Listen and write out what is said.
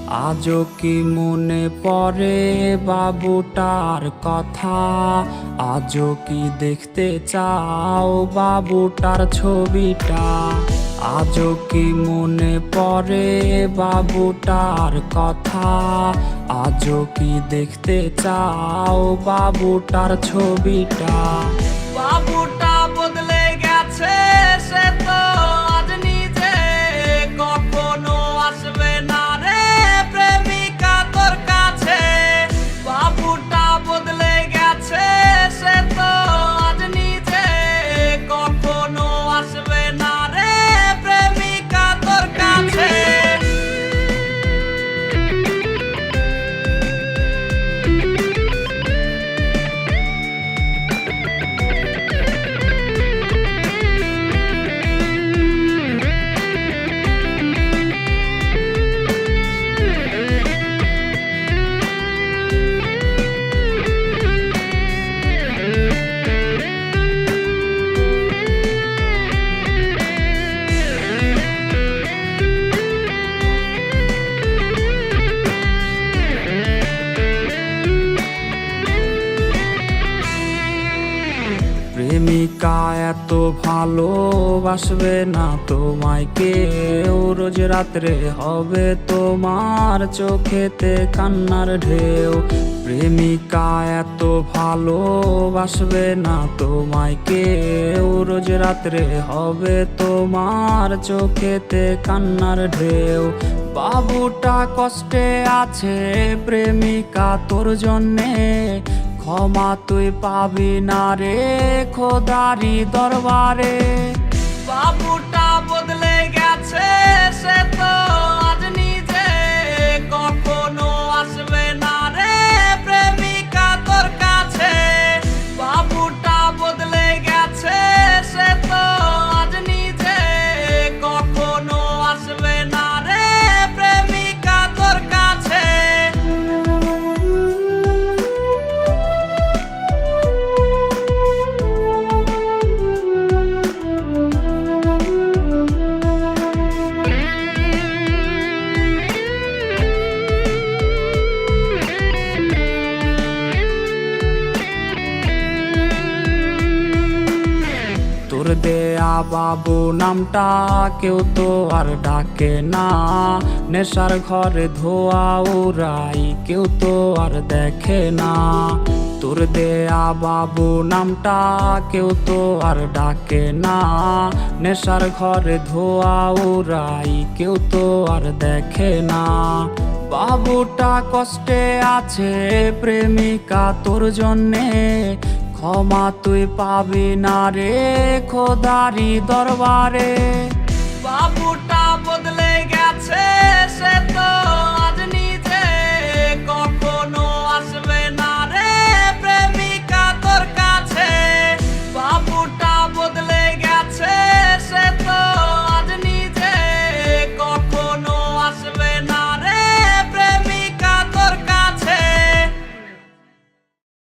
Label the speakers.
Speaker 1: আজও কি মনে পড়ে বাবুটার কথা? আজও কি দেখতে চাও বাবুটার ছবিটা? আজও কি মনে পড়ে বাবুটার কথা? আজও কি দেখতে চাও বাবুটার ছবিটা? বাবুটা বদলে গেছে, সে তো আজ নিজে কখনো আসবে না রে প্রেমিকা তোর কাছে। বাবুটা বদলে গেছে, সে তো আজ নিজে কখনো আসবে না রে প্রেমিকা তোর কাছে। প্রেমিকা এত ভালোবাসবে না তোমায় কেউ, রোজ রাত্রে হবে তোমার চোখেতে কান্নার ঢেউ। প্রেমিকা এত ভালোবাসবে না তোমায় কেউ, রোজ রাত্রে হবে তোমার চোখেতে কান্নার ঢেউ। বাবুটা কষ্টে আছে প্রেমিকা তোর জন্যে, ক্ষমা তুই পাবি না রে খোদারি দরবারে। বাবুটা বদলে গেছে, সে তো আজ নিজে কখনো আসবে না রে প্রেমিকা তোর কাছে। বাবুটা বদলে গেছে, সে তো আজ নিজে কখনো আসবে না রে প্রেমিকা তোর কাছে। তোর দেয়া বাবু নামটা কেউ তো আর ডাকে না, নেশার ঘরে ধোয়া উড়াই কেউ তো আর দেখে না। তোর দেয়া বাবু নামটা কেউ তো আর ডাকে না, নেশার ঘরে ধোয়া উড়াই কেউ তো আর দেখে না। বাবুটা কষ্টে আছে প্রেমিকা তোর জন্যে, ক্ষমা তুই পাবি না রে খোদারি দরবারে। বাবুটা